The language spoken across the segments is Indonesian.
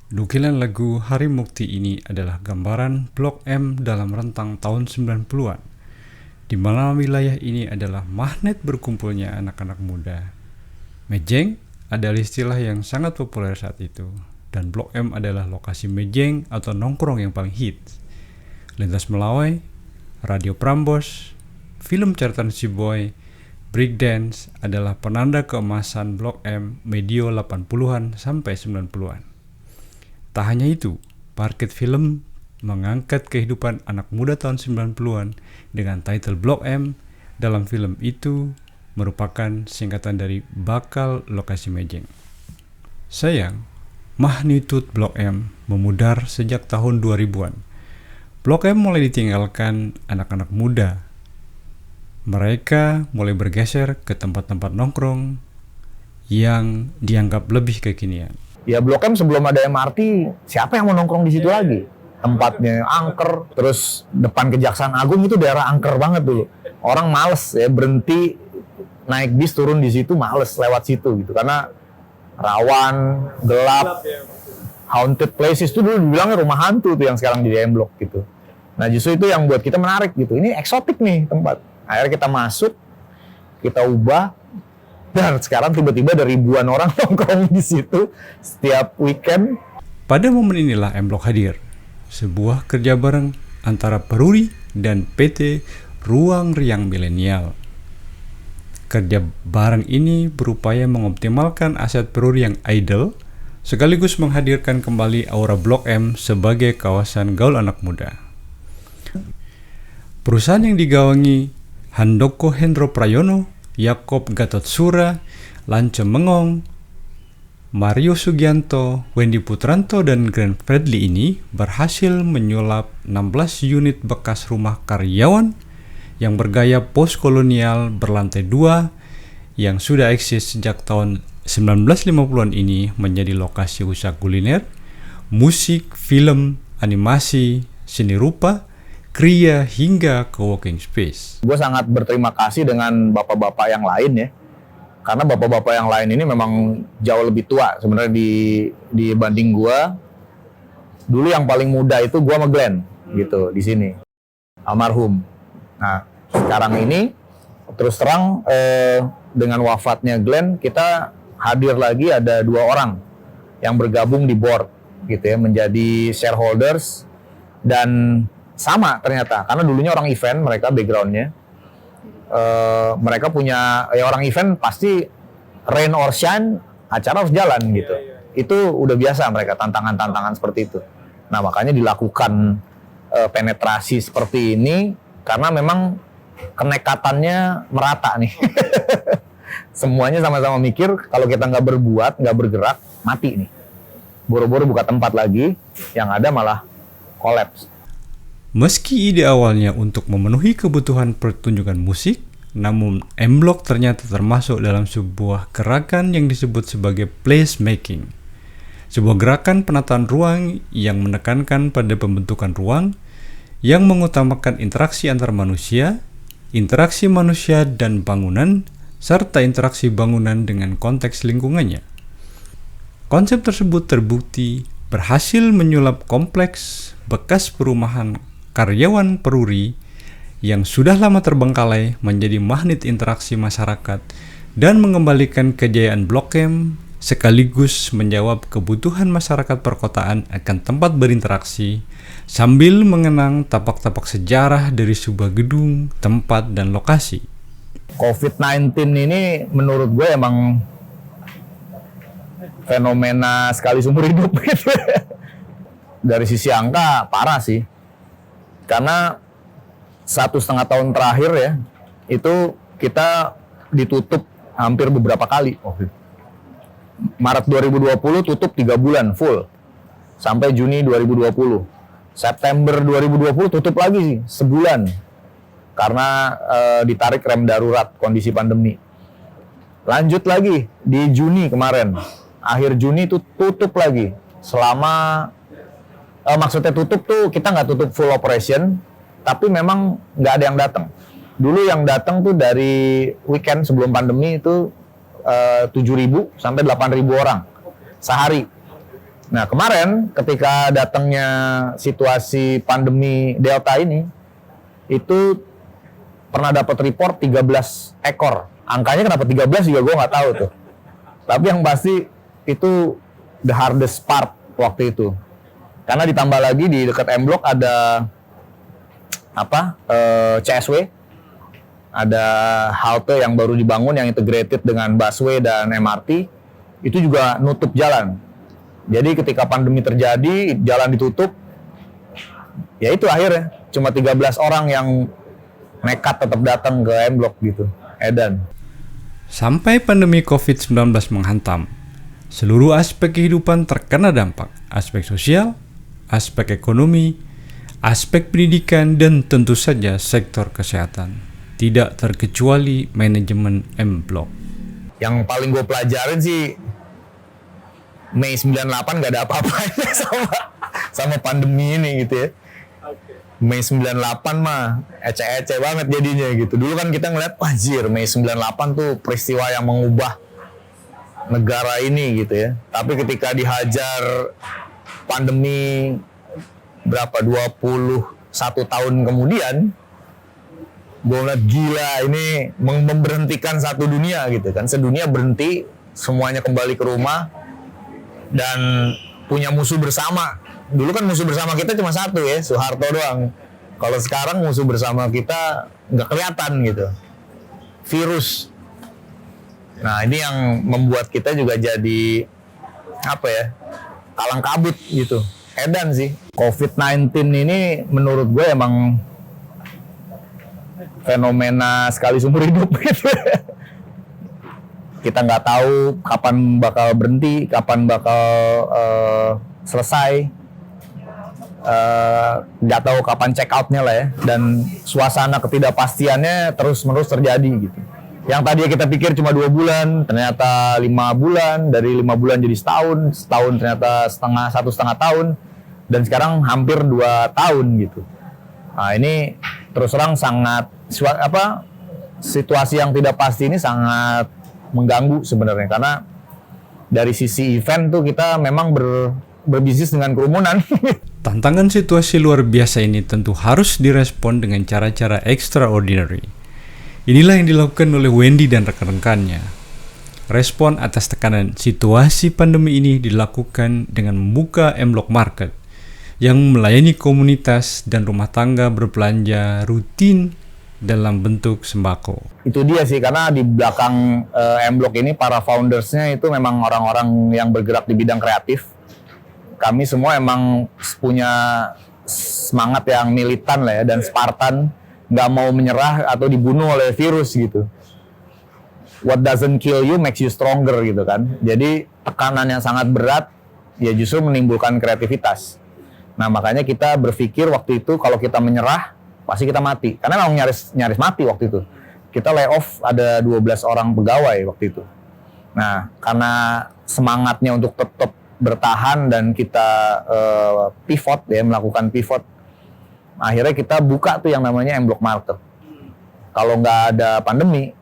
Nukilan lagu Hari Mukti ini adalah gambaran Blok M dalam rentang tahun 90-an, di mana wilayah ini adalah magnet berkumpulnya anak-anak muda. Mejeng adalah istilah yang sangat populer saat itu, dan Blok M adalah lokasi mejeng atau nongkrong yang paling hits. Lintas Melawai, Radio Prambors, film catatan si boy, breakdance adalah penanda keemasan Blok M medio 80-an sampai 90-an. Tak hanya itu, Parkit Film mengangkat kehidupan anak muda tahun 90-an dengan title Blok M. Dalam film itu merupakan singkatan dari Bakal Lokasi Mejeng. Sayang, magnitude Blok M memudar sejak tahun 2000-an. Blok M mulai ditinggalkan anak-anak muda. Mereka mulai bergeser ke tempat-tempat nongkrong yang dianggap lebih kekinian. Ya Blok M sebelum ada MRT, siapa yang mau nongkrong di situ lagi? Tempatnya angker, terus depan Kejaksaan Agung itu daerah angker banget dulu. Orang males ya berhenti naik bis turun di situ, males lewat situ gitu karena rawan, gelap, haunted places itu dulu dibilangnya rumah hantu tuh yang sekarang jadi M Block gitu. Nah justru itu yang buat kita menarik gitu. Ini eksotik nih tempat. Akhirnya kita masuk, kita ubah. Dan sekarang tiba-tiba ada ribuan orang nongkrong di situ setiap weekend. Pada momen inilah M Block hadir, sebuah kerja bareng antara Peruri dan PT Ruang Riang Milenial. Kerja bareng ini berupaya mengoptimalkan aset Peruri yang idle, sekaligus menghadirkan kembali aura Blok M sebagai kawasan gaul anak muda. Perusahaan yang digawangi Handoko Hendro Prayono, Yakob Gatotsura, Lance Mengong, Mario Sugianto, Wendy Putranto, dan Grand Fredly ini berhasil menyulap 16 unit bekas rumah karyawan yang bergaya postkolonial berlantai 2 yang sudah eksis sejak tahun 1950-an ini menjadi lokasi usaha kuliner, musik, film, animasi, seni rupa, kriya hingga co-working space. Gue sangat berterima kasih dengan bapak-bapak yang lain ya, karena bapak-bapak yang lain ini memang jauh lebih tua sebenarnya dibanding gue. Dulu yang paling muda itu gue sama Glenn gitu di sini, almarhum. Nah sekarang ini terus terang dengan wafatnya Glenn, kita hadir lagi ada 2 orang yang bergabung di board gitu ya, menjadi shareholders. Dan sama ternyata, karena dulunya orang event, mereka backgroundnya mereka punya orang event pasti rain or shine, acara harus jalan gitu. Itu udah biasa mereka, tantangan-tantangan seperti itu. Nah makanya dilakukan penetrasi seperti ini karena memang kenekatannya merata nih. Semuanya sama-sama mikir kalau kita nggak berbuat, nggak bergerak, mati nih. Boro-boro buka tempat lagi, yang ada malah kolaps. Meski ide awalnya untuk memenuhi kebutuhan pertunjukan musik, namun M Block ternyata termasuk dalam sebuah gerakan yang disebut sebagai place making. Sebuah gerakan penataan ruang yang menekankan pada pembentukan ruang yang mengutamakan interaksi antar manusia, interaksi manusia dan bangunan, serta interaksi bangunan dengan konteks lingkungannya. Konsep tersebut terbukti berhasil menyulap kompleks bekas perumahan karyawan Peruri yang sudah lama terbengkalai menjadi magnet interaksi masyarakat dan mengembalikan kejayaan Blok M sekaligus menjawab kebutuhan masyarakat perkotaan akan tempat berinteraksi sambil mengenang tapak-tapak sejarah dari sebuah gedung, tempat, dan lokasi. COVID-19 ini menurut gue emang fenomena sekali seumur hidup gitu. Dari sisi angka parah sih. Karena 1,5 tahun terakhir ya, itu kita ditutup hampir beberapa kali. Maret 2020 tutup 3 bulan full, sampai Juni 2020. September 2020 tutup lagi sih, sebulan. Karena ditarik rem darurat kondisi pandemi. Lanjut lagi di Juni kemarin, akhir Juni itu tutup lagi. Selama maksudnya tutup tuh kita nggak tutup full operation, tapi memang nggak ada yang datang. Dulu yang datang tuh dari weekend sebelum pandemi itu 7.000 sampai 8.000 orang sehari. Nah, kemarin ketika datangnya situasi pandemi Delta ini, itu pernah dapat report 13 ekor. Angkanya kenapa 13 juga gue nggak tahu tuh. Tapi yang pasti itu the hardest part waktu itu. Karena ditambah lagi di dekat M Block ada CSW, ada halte yang baru dibangun yang integrated dengan busway dan MRT, itu juga nutup jalan. Jadi ketika pandemi terjadi, jalan ditutup, ya itu akhirnya cuma 13 orang yang nekat tetap datang ke M Block gitu, Edan. Sampai pandemi COVID-19 menghantam, seluruh aspek kehidupan terkena dampak, aspek sosial, aspek ekonomi, aspek pendidikan, dan tentu saja sektor kesehatan. Tidak terkecuali manajemen M Block. Yang paling gue pelajarin sih, Mei 98 gak ada apa-apanya sama pandemi ini gitu ya. Mei 98 mah ece-ece banget jadinya gitu. Dulu kan kita ngeliat, wajir Mei 98 tuh peristiwa yang mengubah negara ini gitu ya. Tapi ketika dihajar pandemi berapa 21 tahun kemudian, gue ngeliat gila ini memberhentikan satu dunia gitu kan. Sedunia berhenti, semuanya kembali ke rumah dan punya musuh bersama. Dulu kan musuh bersama kita cuma satu ya, Soeharto doang. Kalau sekarang musuh bersama kita nggak kelihatan gitu, virus. Nah ini yang membuat kita juga jadi kalang kabut gitu. Edan sih. COVID-19 ini menurut gue emang fenomena sekali seumur hidup gitu. Kita nggak tahu kapan bakal berhenti, kapan bakal selesai, nggak tahu kapan check outnya lah ya. Dan suasana ketidakpastiannya terus-menerus terjadi gitu. Yang tadinya kita pikir cuma 2 bulan, ternyata 5 bulan, dari 5 bulan jadi setahun, setahun ternyata 1,5 tahun, dan sekarang hampir 2 tahun gitu. Nah ini terus terang sangat situasi yang tidak pasti ini sangat mengganggu sebenarnya, karena dari sisi event tuh kita memang berbisnis dengan kerumunan. Tantangan situasi luar biasa ini tentu harus direspon dengan cara-cara extraordinary. Inilah yang dilakukan oleh Wendy dan rekan-rekannya. Respon atas tekanan situasi pandemi ini dilakukan dengan membuka M Block Market yang melayani komunitas dan rumah tangga berbelanja rutin dalam bentuk sembako. Itu dia sih, karena di belakang M Block ini para foundersnya itu memang orang-orang yang bergerak di bidang kreatif. Kami semua emang punya semangat yang militan lah ya, dan Spartan, nggak mau menyerah atau dibunuh oleh virus gitu. What doesn't kill you makes you stronger gitu kan. Jadi tekanan yang sangat berat ya justru menimbulkan kreativitas. Nah makanya kita berpikir waktu itu kalau kita menyerah pasti kita mati. Karena memang nyaris mati waktu itu. Kita lay off ada 12 orang pegawai waktu itu. Nah karena semangatnya untuk tetap bertahan dan kita pivot ya, melakukan pivot, akhirnya kita buka tuh yang namanya M Block Market. Kalau nggak ada pandemi,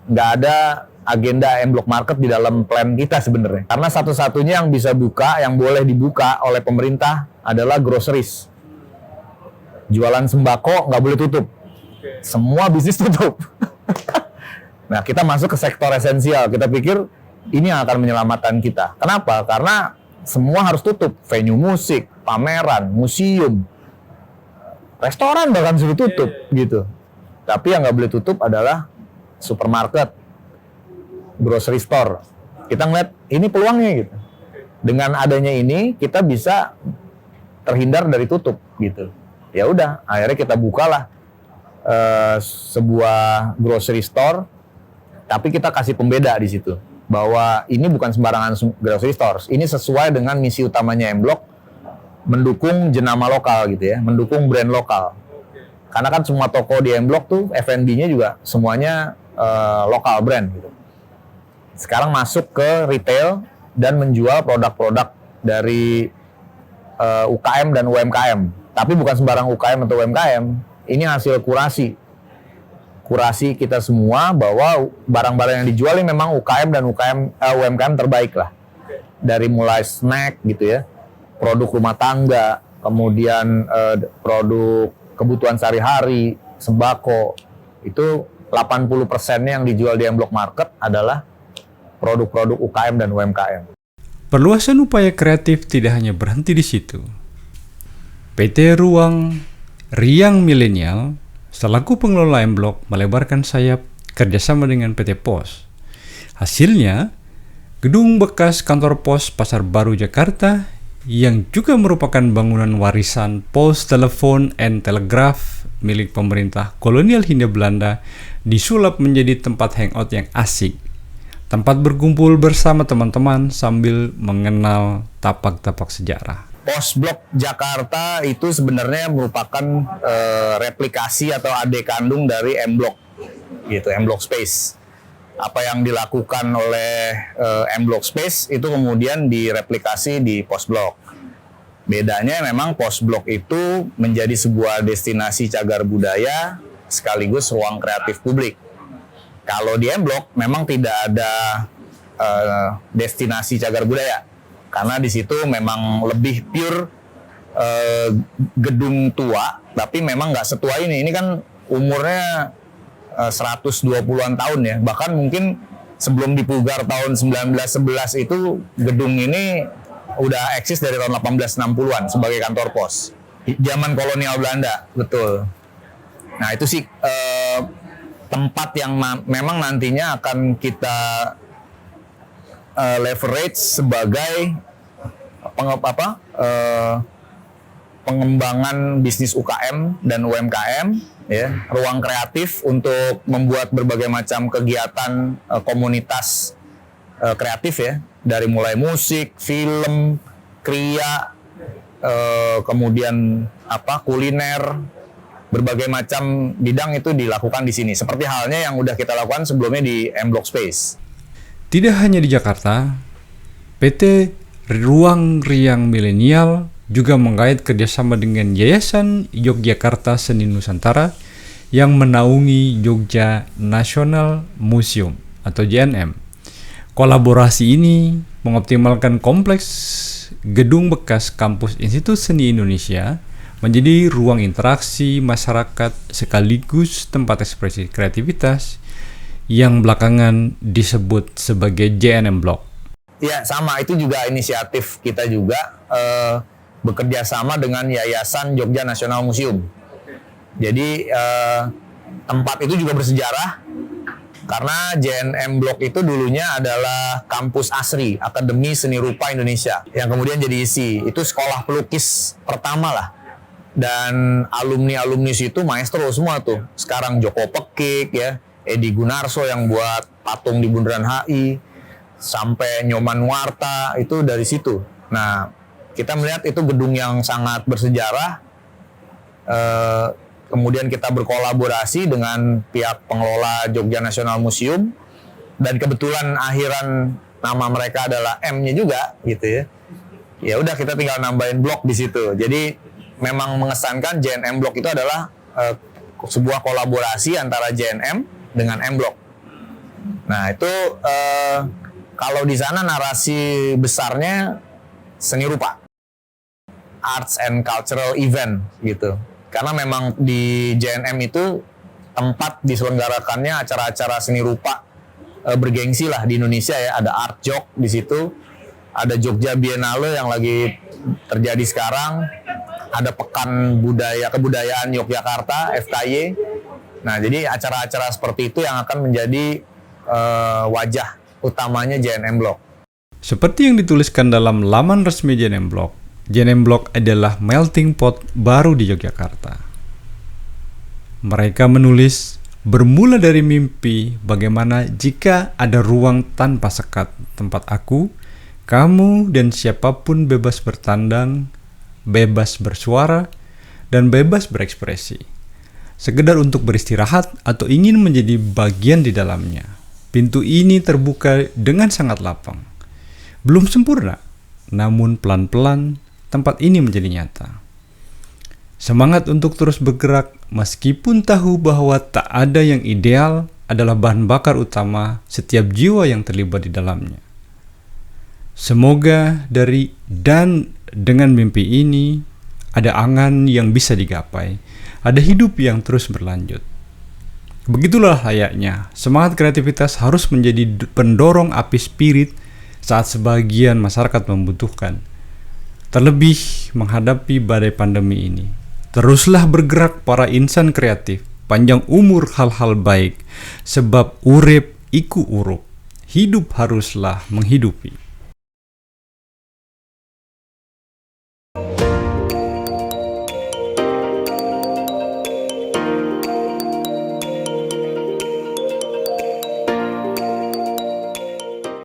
nggak ada agenda M Block Market di dalam plan kita sebenarnya. Karena satu-satunya yang bisa buka, yang boleh dibuka oleh pemerintah adalah groceries. Jualan sembako nggak boleh tutup. Semua bisnis tutup. Nah, kita masuk ke sektor esensial. Kita pikir ini yang akan menyelamatkan kita. Kenapa? Karena semua harus tutup. Venue musik, pameran, museum, restoran bahkan sudah tutup gitu. Tapi yang nggak boleh tutup adalah supermarket, grocery store. Kita ngeliat ini peluangnya gitu. Dengan adanya ini kita bisa terhindar dari tutup gitu. Ya udah, akhirnya kita bukalah sebuah grocery store, tapi kita kasih pembeda di situ bahwa ini bukan sembarangan grocery store. Ini sesuai dengan misi utamanya M Block, mendukung jenama lokal gitu ya, mendukung brand lokal. Karena kan semua toko di M Block tuh F&B-nya juga semuanya lokal brand gitu. Sekarang masuk ke retail dan menjual produk-produk dari UKM dan UMKM. Tapi bukan sembarang UKM atau UMKM. Ini hasil kurasi kita semua bahwa barang-barang yang dijual ini memang UKM dan UMKM terbaik lah. Dari mulai snack gitu ya, produk rumah tangga, kemudian produk kebutuhan sehari-hari, sembako, itu 80%-nya yang dijual di M Block Market adalah produk-produk UKM dan UMKM. Perluasan upaya kreatif tidak hanya berhenti di situ. PT Ruang Riang Milenial selaku pengelola M Block melebarkan sayap kerjasama dengan PT Pos. Hasilnya, gedung bekas kantor pos Pasar Baru Jakarta yang juga merupakan bangunan warisan Pos Telepon and Telegraph milik pemerintah kolonial Hindia Belanda disulap menjadi tempat hangout yang asik. Tempat berkumpul bersama teman-teman sambil mengenal tapak-tapak sejarah. Pos Blok Jakarta itu sebenarnya merupakan replikasi atau adik kandung dari M Block, gitu, M Block Space. Apa yang dilakukan oleh M Block Space itu kemudian direplikasi di Pos Blok. Bedanya memang Pos Blok itu menjadi sebuah destinasi cagar budaya sekaligus ruang kreatif publik. Kalau di M Block memang tidak ada destinasi cagar budaya, karena di situ memang lebih pure gedung tua, tapi memang nggak setua ini. Ini kan umurnya 120-an tahun ya, bahkan mungkin sebelum dipugar tahun 1911 itu gedung ini udah eksis dari tahun 1860-an sebagai kantor pos. Zaman kolonial Belanda, betul. Nah itu sih tempat yang memang nantinya akan kita leverage sebagai pengembangan bisnis UKM dan UMKM, ya, ruang kreatif untuk membuat berbagai macam kegiatan komunitas kreatif ya, dari mulai musik, film, kriya, kemudian kuliner, berbagai macam bidang itu dilakukan di sini. Seperti halnya yang udah kita lakukan sebelumnya di M Block Space. Tidak hanya di Jakarta, PT Ruang Riang Milenial juga menggait kerjasama dengan Yayasan Yogyakarta Seni Nusantara yang menaungi Jogja National Museum atau JNM. Kolaborasi ini mengoptimalkan kompleks gedung bekas kampus Institut Seni Indonesia menjadi ruang interaksi masyarakat sekaligus tempat ekspresi kreativitas yang belakangan disebut sebagai JNM Block. Ya, sama. Itu juga inisiatif kita juga bekerja sama dengan Yayasan Jogja National Museum. Jadi tempat itu juga bersejarah karena JNM Block itu dulunya adalah kampus ASRI, Akademi Seni Rupa Indonesia, yang kemudian jadi ISI. Itu sekolah pelukis pertama lah. Dan alumni-alumni situ maestro semua tuh. Sekarang Joko Pekik ya, Edi Gunarso yang buat patung di Bundaran HI, sampai Nyoman Warta itu dari situ. Nah, kita melihat itu gedung yang sangat bersejarah. Kemudian kita berkolaborasi dengan pihak pengelola Jogja National Museum, dan kebetulan akhiran nama mereka adalah M-nya juga gitu ya. Ya udah, kita tinggal nambahin blok di situ. Jadi memang mengesankan JNM Block itu adalah sebuah kolaborasi antara JNM dengan M Block. Nah itu kalau di sana narasi besarnya seni rupa, arts and cultural event gitu. Karena memang di JNM itu tempat diselenggarakannya acara-acara seni rupa bergengsi lah di Indonesia ya. Ada Art Jog di situ, ada Jogja Biennale yang lagi terjadi sekarang, ada Pekan Kebudayaan Yogyakarta (FKY). Nah, jadi acara-acara seperti itu yang akan menjadi wajah utamanya JNM Block. Seperti yang dituliskan dalam laman resmi JNM Block adalah melting pot baru di Yogyakarta. Mereka menulis, bermula dari mimpi bagaimana jika ada ruang tanpa sekat, tempat aku, kamu, dan siapapun bebas bertandang, bebas bersuara, dan bebas berekspresi. Sekedar untuk beristirahat atau ingin menjadi bagian di dalamnya. Pintu ini terbuka dengan sangat lapang. Belum sempurna, namun pelan-pelan tempat ini menjadi nyata. Semangat untuk terus bergerak meskipun tahu bahwa tak ada yang ideal adalah bahan bakar utama setiap jiwa yang terlibat di dalamnya. Semoga dari dengan mimpi ini, ada angan yang bisa digapai, ada hidup yang terus berlanjut. Begitulah layaknya, semangat kreativitas harus menjadi pendorong api spirit saat sebagian masyarakat membutuhkan. Terlebih menghadapi badai pandemi ini. Teruslah bergerak para insan kreatif, panjang umur hal-hal baik, sebab urip iku urup, hidup haruslah menghidupi.